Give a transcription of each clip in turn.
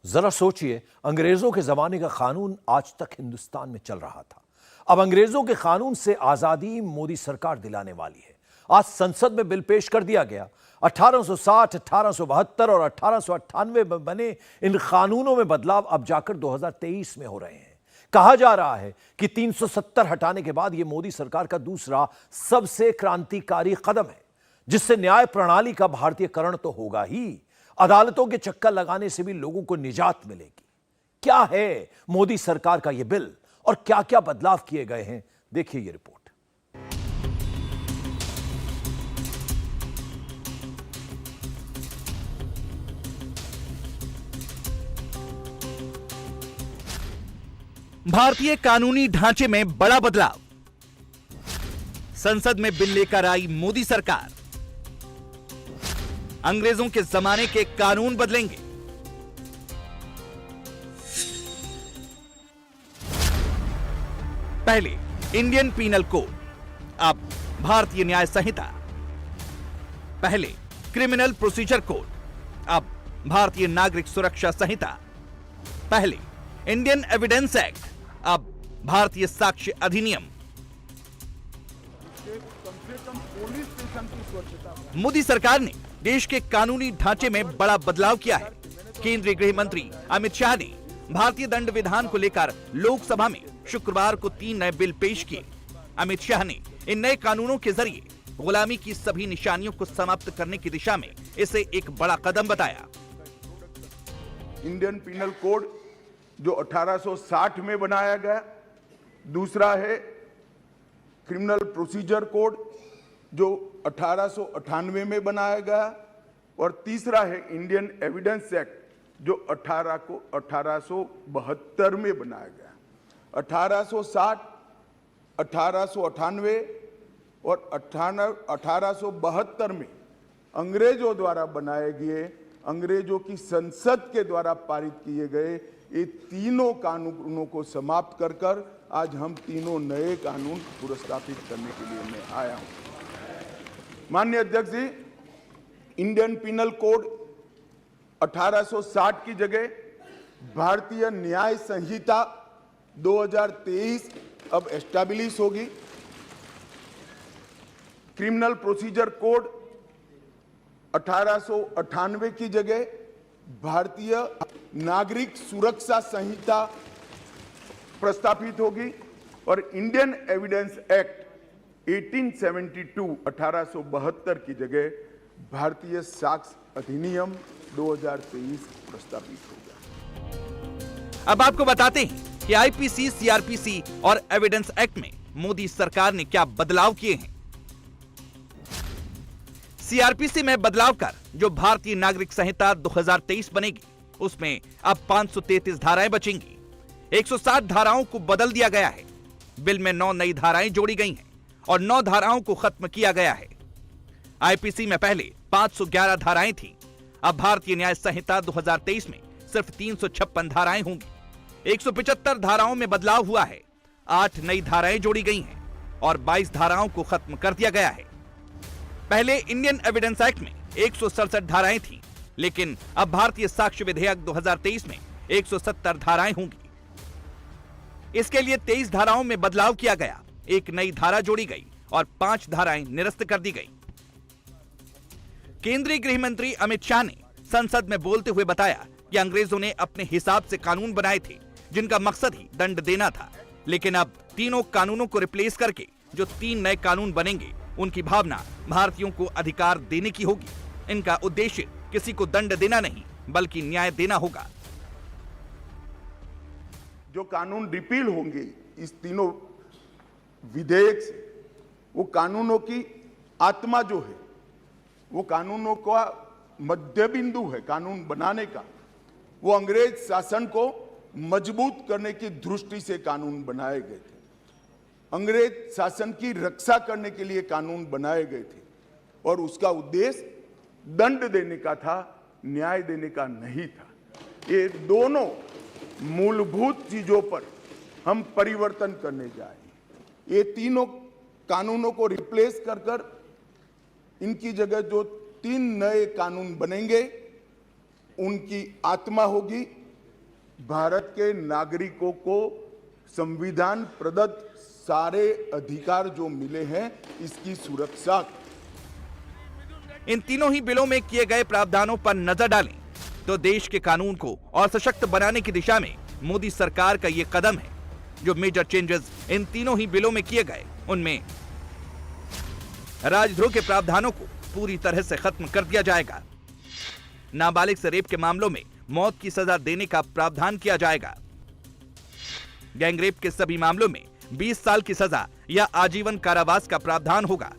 जरा सोचिए, अंग्रेजों के जमाने का कानून आज तक हिंदुस्तान में चल रहा था। अब अंग्रेजों के कानून से आजादी मोदी सरकार दिलाने वाली है। आज संसद में बिल पेश कर दिया गया। 1860, 1872 और 1898 में बने इन कानूनों में बदलाव अब जाकर 2023 में हो रहे हैं। कहा जा रहा है कि 370 हटाने के बाद यह मोदी सरकार का दूसरा सबसे क्रांतिकारी कदम है, जिससे न्याय प्रणाली का भारतीयकरण तो होगा ही, अदालतों के चक्कर लगाने से भी लोगों को निजात मिलेगी। क्या है मोदी सरकार का यह बिल और क्या क्या बदलाव किए गए हैं, देखिए यह रिपोर्ट। भारतीय कानूनी ढांचे में बड़ा बदलाव। संसद में बिल लेकर आई मोदी सरकार। अंग्रेजों के जमाने के कानून बदलेंगे। पहले इंडियन पीनल कोड, अब भारतीय न्याय संहिता। पहले क्रिमिनल प्रोसीजर कोड, अब भारतीय नागरिक सुरक्षा संहिता। पहले इंडियन एविडेंस एक्ट, अब भारतीय साक्ष्य अधिनियम। मोदी सरकार ने देश के कानूनी ढांचे में बड़ा बदलाव किया है। केंद्रीय गृह मंत्री अमित शाह ने भारतीय दंड विधान को लेकर लोकसभा में शुक्रवार को 3 नए बिल पेश किए। अमित शाह ने इन नए कानूनों के जरिए गुलामी की सभी निशानियों को समाप्त करने की दिशा में इसे एक बड़ा कदम बताया। इंडियन पीनल कोड जो 1860 में बनाया गया, दूसरा है क्रिमिनल प्रोसीजर कोड जो 1898 में बनाया गया, और तीसरा है इंडियन एविडेंस एक्ट जो 1872 में बनाया गया। 1860, 1898 और 1872 में अंग्रेजों द्वारा बनाए गए, अंग्रेजों की संसद के द्वारा पारित किए गए ये तीनों कानूनों को समाप्त कर आज हम तीनों नए कानून पुरस्कृत करने के लिए मैं आया हूं। माननीय अध्यक्ष जी, इंडियन पीनल कोड 1860 की जगह भारतीय न्याय संहिता 2023 अब एस्टैब्लिश होगी। क्रिमिनल प्रोसीजर कोड 1898 की जगह भारतीय नागरिक सुरक्षा संहिता प्रस्तावित होगी, और इंडियन एविडेंस एक्ट 1872 की जगह भारतीय साक्ष्य अधिनियम 2023 प्रस्तावित होगा। अब आपको बताते हैं कि आईपीसी, सीआरपीसी और एविडेंस एक्ट में मोदी सरकार ने क्या बदलाव किए हैं। सीआरपीसी में बदलाव कर जो भारतीय नागरिक संहिता 2023 बनेगी, उसमें अब 533 धाराएं बचेंगी। 160 धाराओं को बदल दिया गया है। बिल में 9 नई धाराएं जोड़ी गई हैं और 9 धाराओं को खत्म किया गया है। आईपीसी में पहले 511 धाराएं थीं। अब भारतीय न्याय संहिता 2023 में सिर्फ 356 धाराएं होंगी। 175 धाराओं में बदलाव हुआ है। 8 नई धाराएं जोड़ी गई हैं और 22 धाराओं को खत्म कर दिया गया है। पहले इंडियन एविडेंस एक्ट में 167 धाराएं थीं, लेकिन अब भारतीय साक्ष्य विधेयक 2023 में 170 धाराएं होंगी। इसके लिए 23 धाराओं में बदलाव किया गया, 1 नई धारा जोड़ी गई और 5 धाराएं निरस्त कर दी गई। केंद्रीय गृह मंत्री अमित शाह ने संसद में बोलते हुए बताया कि अंग्रेजों ने अपने हिसाब से कानून बनाए थे, जिनका मकसद ही दंड देना था। लेकिन अब तीनों कानूनों को रिप्लेस करके जो 3 नए कानून बनेंगे, उनकी भावना भारतीयों को अधिकार देने की होगी। इनका उद्देश्य किसी को दंड देना नहीं, बल्कि न्याय देना होगा। जो कानून रिपील होंगे इस तीनों विधेयक से, वो कानूनों की आत्मा जो है, वो कानूनों का मध्य बिंदु है कानून बनाने का, वो अंग्रेज शासन को मजबूत करने की दृष्टि से कानून बनाए गए थे। अंग्रेज शासन की रक्षा करने के लिए कानून बनाए गए थे, और उसका उद्देश्य दंड देने का था, न्याय देने का नहीं था। ये दोनों मूलभूत चीजों पर हम परिवर्तन करने जा रहे हैं। ये तीनों कानूनों को रिप्लेस कर इनकी जगह जो 3 नए कानून बनेंगे, उनकी आत्मा होगी भारत के नागरिकों को संविधान प्रदत्त सारे अधिकार जो मिले हैं इसकी सुरक्षा। इन तीनों ही बिलों में किए गए प्रावधानों पर नजर डालें तो देश के कानून को और सशक्त बनाने की दिशा में मोदी सरकार का ये कदम है। जो मेजर चेंजेस इन तीनों ही बिलों में किए गए उनमें राजद्रोह के प्रावधानों को पूरी तरह से खत्म कर दिया जाएगा। नाबालिग से रेप के मामलों में मौत की सजा देने का प्रावधान किया जाएगा। गैंगरेप के सभी मामलों में 20 साल की सजा या आजीवन कारावास का प्रावधान होगा।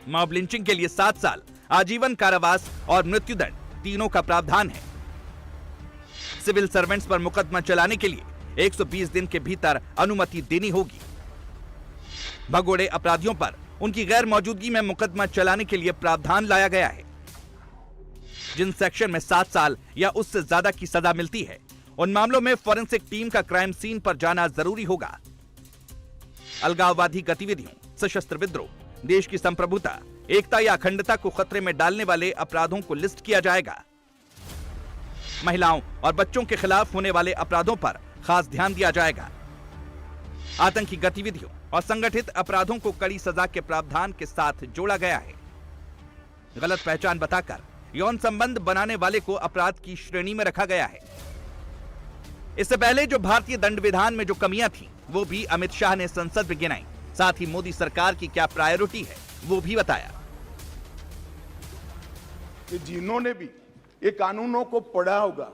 मॉब लिंचिंग के लिए 7 साल, आजीवन कारावास और मृत्युदंड तीनों का प्रावधान है। सिविल सर्वेंट्स पर मुकदमा चलाने के लिए 120 दिन के भीतर अनुमति देनी होगी। भगोड़े अपराधियों पर उनकी गैर मौजूदगी में मुकदमा चलाने के लिए प्रावधान लाया गया है। जिन सेक्शन में 7 साल या उससे ज्यादा की सजा मिलती है उन मामलों में फॉरेंसिक टीम का क्राइम सीन पर जाना जरूरी होगा। अलगाववादी गतिविधियों, सशस्त्र विद्रोह, देश की संप्रभुता, एकता या अखंडता को खतरे में डालने वाले अपराधों को लिस्ट किया जाएगा। महिलाओं और बच्चों के खिलाफ होने वाले अपराधों पर खास ध्यान दिया जाएगा। आतंकी गतिविधियों और संगठित अपराधों को कड़ी सजा के प्रावधान के साथ जोड़ा गया है। गलत पहचान बताकर यौन संबंध बनाने वाले को अपराध की श्रेणी में रखा गया है। इससे पहले जो भारतीय दंड विधान में जो कमियां थीं, वो भी अमित शाह ने संसद में गिनाई। साथ ही मोदी सरकार की क्या प्रायोरिटी है वो भी बताया। कि जिन्होंने भी ये कानूनों को पढ़ा होगा,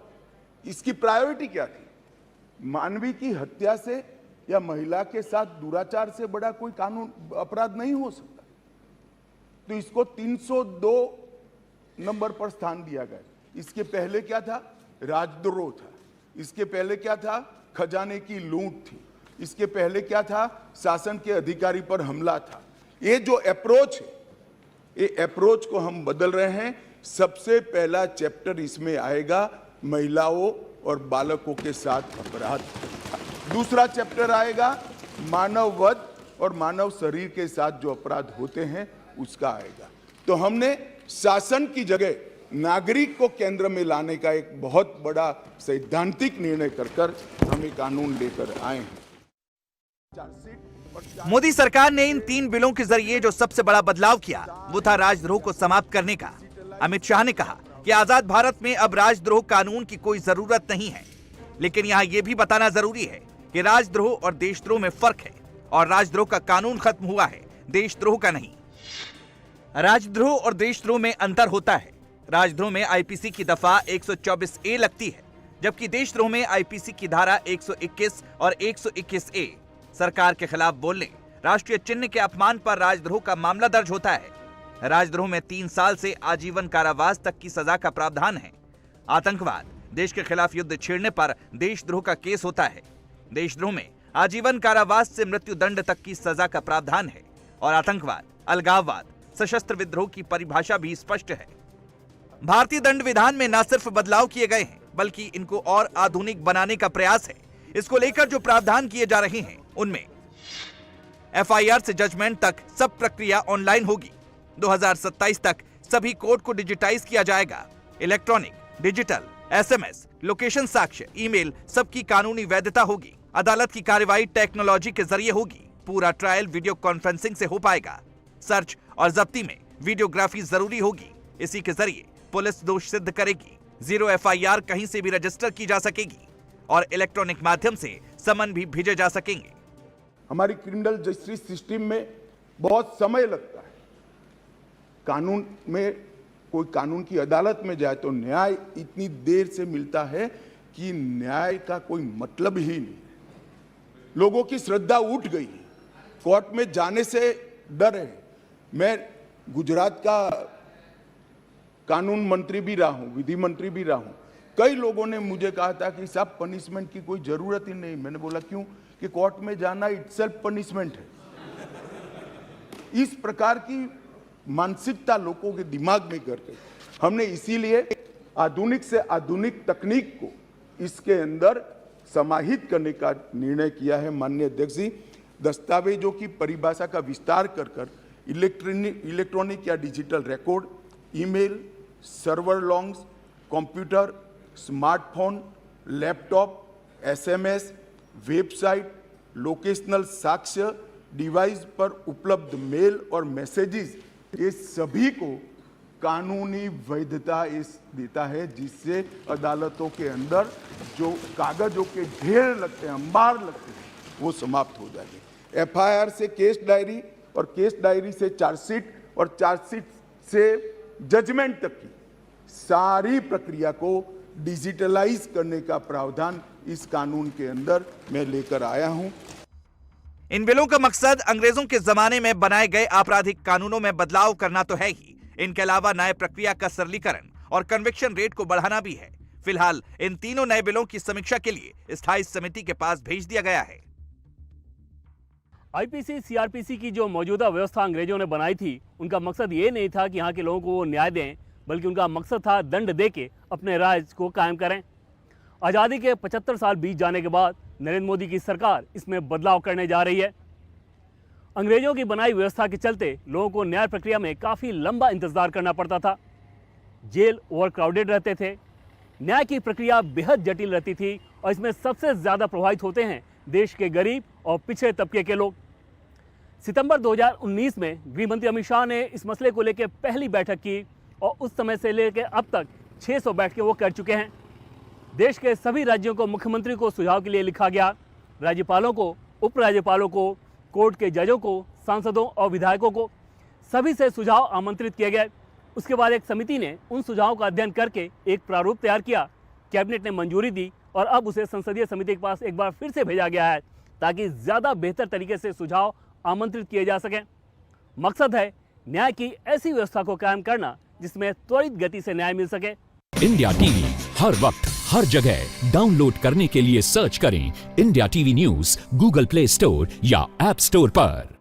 इसकी प्रायोरिटी क्या थी? मानवी की हत्या से या महिला के साथ दुराचार से बड़ा कोई कानून अपराध नहीं हो सकता। तो इसको 302 नंबर पर स्थान दिया गया। इसके पहले क्या था? राजद्रोह था। इसके पहले क्या था? खजाने की लूट थी। इसके पहले क्या था? शासन के अधिकारी पर हमला था। ये जो अप्रोच है, ये अप्रोच को हम बदल रहे हैं। सबसे पहला चैप्टर इसमें आएगा महिलाओं और बालकों के साथ अपराध। दूसरा चैप्टर आएगा मानव वध और मानव शरीर के साथ जो अपराध होते हैं उसका आएगा। तो हमने शासन की जगह नागरिक को केंद्र में लाने का एक बहुत बड़ा सैद्धांतिक निर्णय कर हम ये कानून लेकर आए हैं। मोदी सरकार ने इन 3 बिलों के जरिए जो सबसे बड़ा बदलाव किया वो था राजद्रोह को समाप्त करने का। अमित शाह ने कहा कि आजाद भारत में अब राजद्रोह कानून की कोई जरूरत नहीं है, लेकिन यहाँ यह भी बताना जरूरी है कि राजद्रोह और देशद्रोह में फर्क है और राजद्रोह का कानून खत्म हुआ है, देशद्रोह का नहीं। राजद्रोह और देशद्रोह में अंतर होता है। राजद्रोह में आईपीसी की दफा 124A लगती है, जबकि देशद्रोह में आईपीसी की धारा 121 और 121A सरकार के खिलाफ बोलने, राष्ट्रीय चिन्ह के अपमान पर राजद्रोह का मामला दर्ज होता है। राजद्रोह में 3 साल से आजीवन कारावास तक की सजा का प्रावधान है। आतंकवाद, देश के खिलाफ युद्ध छेड़ने पर देशद्रोह का केस होता है। देशद्रोह में आजीवन कारावास से मृत्यु दंड तक की सजा का प्रावधान है। और आतंकवाद, अलगाववाद, सशस्त्र विद्रोह की परिभाषा भी स्पष्ट है। भारतीय दंड विधान में न सिर्फ बदलाव किए गए हैं, बल्कि इनको और आधुनिक बनाने का प्रयास है। इसको लेकर जो प्रावधान किए जा रहे हैं उनमें एफआईआर से जजमेंट तक सब प्रक्रिया ऑनलाइन होगी। 2027 तक सभी कोर्ट को डिजिटाइज किया जाएगा। इलेक्ट्रॉनिक, डिजिटल, एसएमएस, लोकेशन साक्ष्य, ईमेल, सबकी कानूनी वैधता होगी। अदालत की कार्रवाई टेक्नोलॉजी के जरिए होगी। पूरा ट्रायल वीडियो कॉन्फ्रेंसिंग से हो पाएगा। सर्च और जब्ती में वीडियोग्राफी जरूरी होगी। इसी के जरिए पुलिस दोष सिद्ध करेगी। 0 एफआईआर कहीं से भी रजिस्टर की जा सकेगी और इलेक्ट्रॉनिक माध्यम से समन भी भेजे जा सकेंगे। हमारी क्रिमिनल जस्टिस सिस्टम में बहुत समय लगता है। कानून में कोई कानून की अदालत में जाए तो न्याय इतनी देर से मिलता है कि न्याय का कोई मतलब ही नहीं। लोगों की श्रद्धा उठ गई है, कोर्ट में जाने से डर है। मैं गुजरात का कानून मंत्री भी रहा हूं, विधि मंत्री भी रहा हूं। कई लोगों ने मुझे कहा था कि साहब पनिशमेंट की कोई जरूरत ही नहीं। मैंने बोला क्यों? कि कोर्ट में जाना इटसेल्फ पनिशमेंट है। इस प्रकार की मानसिकता लोगों के दिमाग में करके हमने इसीलिए आधुनिक से आधुनिक तकनीक को इसके अंदर समाहित करने का निर्णय किया है। माननीय अध्यक्ष जी, दस्तावेजों की परिभाषा का विस्तार कर इलेक्ट्रॉनिक या digital record, email, server longs, computer, smartphone, laptop, SMS, website, locational साक्ष्य, डिवाइस पर उपलब्ध मेल और मैसेजेस, ये सभी को कानूनी वैधता इस देता है, जिससे अदालतों के अंदर जो कागजों के ढेर लगते हैं, अंबार लगते हैं, वो समाप्त हो जाएंगे। एफआईआर से केस डायरी और केस डायरी से चार्जशीट और चार्जशीट से जजमेंट तक की सारी प्रक्रिया को डिजिटलाइज करने का प्रावधान इस कानून के अंदर मैं लेकर आया हूं। इन बिलों का मकसद अंग्रेजों के जमाने में बनाए गए आपराधिक कानूनों में बदलाव करना तो है ही, इनके अलावा न्याय प्रक्रिया का सरलीकरण और कन्विक्शन रेट को बढ़ाना भी है। फिलहाल इन तीनों नए बिलों की समीक्षा के लिए स्थायी समिति के पास भेज दिया गया है। आईपीसी सीआरपीसी की जो मौजूदा व्यवस्था अंग्रेजों ने बनाई थी, उनका मकसद ये नहीं था कि यहाँ के लोगों को वो न्याय दें, बल्कि उनका मकसद था दंड दे के अपने राज को कायम करें। आज़ादी के 75 साल बीत जाने के बाद नरेंद्र मोदी की सरकार इसमें बदलाव करने जा रही है। अंग्रेजों की बनाई व्यवस्था के चलते लोगों को न्याय प्रक्रिया में काफ़ी लंबा इंतजार करना पड़ता था। जेल ओवर क्राउडेड रहते थे, न्याय की प्रक्रिया बेहद जटिल रहती थी और इसमें सबसे ज़्यादा प्रभावित होते हैं देश के गरीब और पिछड़े तबके के लोग। सितंबर 2019 में गृह मंत्री अमित शाह ने इस मसले को लेकर पहली बैठक की और उस समय से लेकर अब तक 600 बैठकें वो कर चुके हैं। देश के सभी राज्यों को मुख्यमंत्री को सुझाव के लिए लिखा गया, राज्यपालों को, उपराज्यपालों को, कोर्ट के जजों को, सांसदों और विधायकों को, सभी से सुझाव आमंत्रित किए गए। उसके बाद एक समिति ने उन सुझावों का अध्ययन करके एक प्रारूप तैयार किया, कैबिनेट ने मंजूरी दी और अब उसे संसदीय समिति के पास एक बार फिर से भेजा गया है ताकि ज़्यादा बेहतर तरीके से सुझाव आमंत्रित किए जा सकें। मकसद है न्याय की ऐसी व्यवस्था को कायम करना जिसमें त्वरित गति से न्याय मिल सके। इंडिया टीवी हर वक्त हर जगह डाउनलोड करने के लिए सर्च करें India TV news Google play store या ऐप स्टोर पर।